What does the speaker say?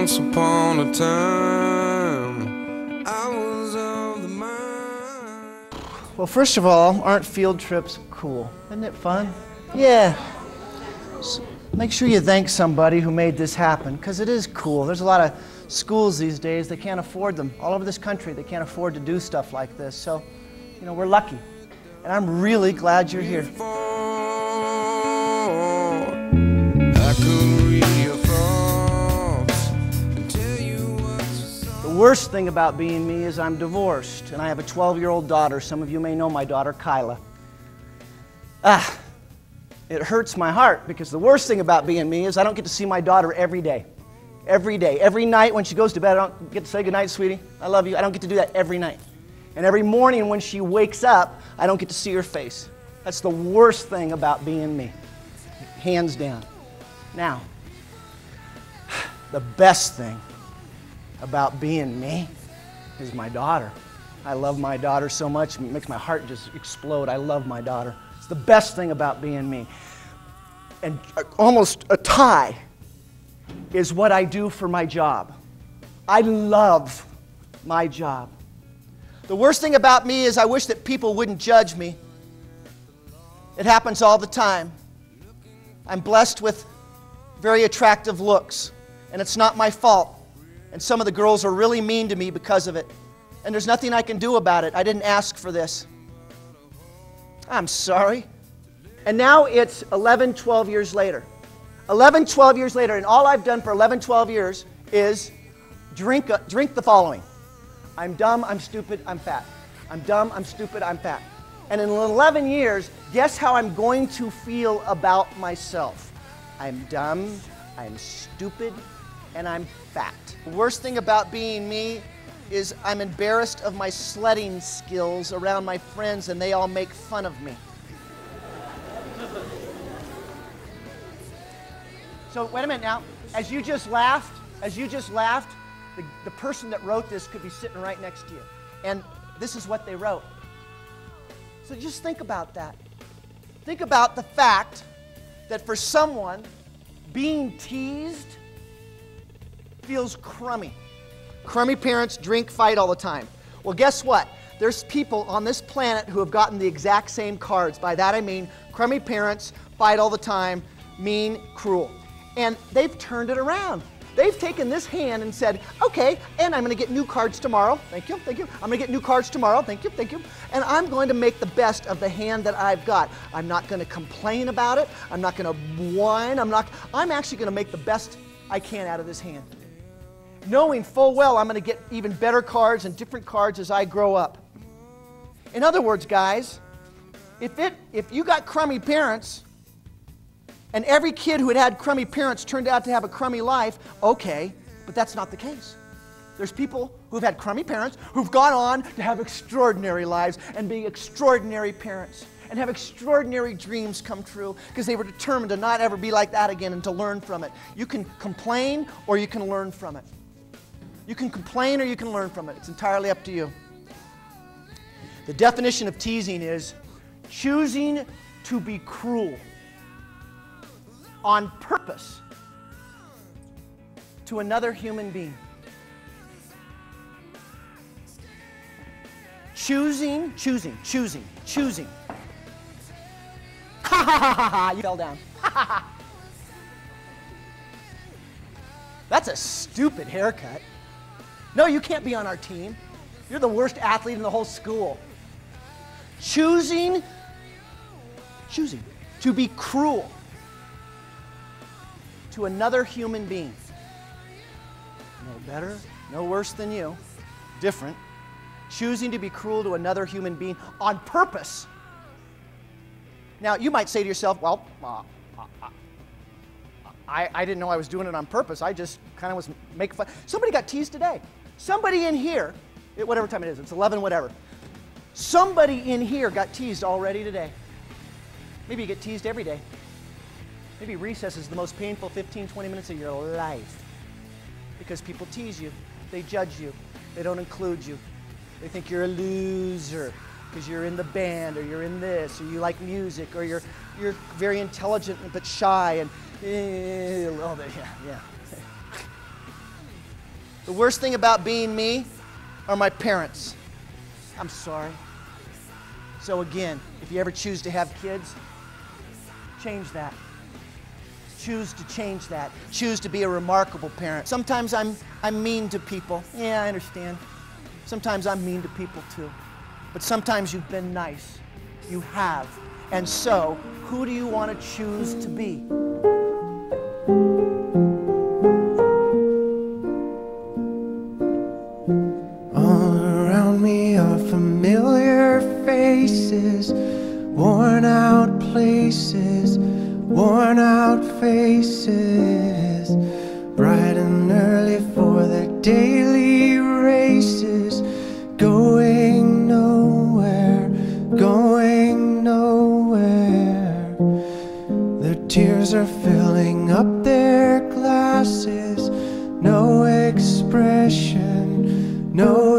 Once upon a time, I was of the mind. Well, first of all, aren't field trips cool? Isn't it fun? Yeah. So make sure you thank somebody who made this happen, because it is cool. There's a lot of schools these days that can't afford them. All over this country, they can't afford to do stuff like this. So, you know, we're lucky. And I'm really glad you're here. I could read your thoughts and tell you what you saw. The worst thing about being me is I'm divorced, and I have a 12-year-old daughter. Some of you may know my daughter, Kyla. It hurts my heart, because the worst thing about being me is I don't get to see my daughter every day. Every day. Every night when she goes to bed, I don't get to say goodnight, sweetie. I love you. I don't get to do that every night. And every morning when she wakes up, I don't get to see her face. That's the worst thing about being me. Hands down. Now, the best thing about being me is my daughter. I love my daughter so much, it makes my heart just explode. I love my daughter. It's the best thing about being me. And almost a tie is what I do for my job. I love my job. The worst thing about me is I wish that people wouldn't judge me. It happens all the time. I'm blessed with very attractive looks, and it's not my fault. And some of the girls are really mean to me because of it. And there's nothing I can do about it. I didn't ask for this. I'm sorry. And now it's 11, 12 years later. 11, 12 years later, and all I've done for 11, 12 years is drink the following. I'm dumb, I'm stupid, I'm fat. I'm dumb, I'm stupid, I'm fat. And in 11 years, guess how I'm going to feel about myself? I'm dumb, I'm stupid, and I'm fat. The worst thing about being me is I'm embarrassed of my sledding skills around my friends, and they all make fun of me. So wait a minute now. As you just laughed, the person that wrote this could be sitting right next to you. And this is what they wrote. So just think about that. Think about the fact that for someone, being teased feels crummy. Crummy parents drink, fight all the time. Well, guess what? There's people on this planet who have gotten the exact same cards. By that I mean crummy parents, fight all the time, mean, cruel. And they've turned it around. They've taken this hand and said, okay, and I'm going to get new cards tomorrow. Thank you, thank you. I'm going to get new cards tomorrow. Thank you, thank you. And I'm going to make the best of the hand that I've got. I'm not going to complain about it. I'm not going to whine. I'm actually going to make the best I can out of this hand, knowing full well I'm going to get even better cards and different cards as I grow up. In other words, guys, if you got crummy parents, and every kid who had crummy parents turned out to have a crummy life, okay, but that's not the case. There's people who've had crummy parents who've gone on to have extraordinary lives and be extraordinary parents and have extraordinary dreams come true because they were determined to not ever be like that again and to learn from it. You can complain or you can learn from it. You can complain or you can learn from it. It's entirely up to you. The definition of teasing is choosing to be cruel on purpose to another human being. Choosing. Ha ha ha ha ha, you fell down. Ha ha ha. That's a stupid haircut. No, you can't be on our team. You're the worst athlete in the whole school. Choosing to be cruel to another human being. No better, no worse than you. Different. Choosing to be cruel to another human being on purpose. Now, you might say to yourself, well, I didn't know I was doing it on purpose. I just kind of was making fun. Somebody got teased today. Somebody in here, whatever time it is, it's 11, whatever. Somebody in here got teased already today. Maybe you get teased every day. Maybe recess is the most painful 15, 20 minutes of your life because people tease you, they judge you, they don't include you. They think you're a loser because you're in the band or you're in this or you like music or you're very intelligent but shy and yeah. The worst thing about being me are my parents. I'm sorry. So again, if you ever choose to have kids, change that. Choose to change that. Choose to be a remarkable parent. Sometimes I'm mean to people. Yeah, I understand. Sometimes I'm mean to people too. But sometimes you've been nice. You have. And so, who do you want to choose to be? All around me are familiar faces, worn out places, worn out faces, bright and early for their daily races, going nowhere, going nowhere. Their tears are filling up their glasses, no expression, no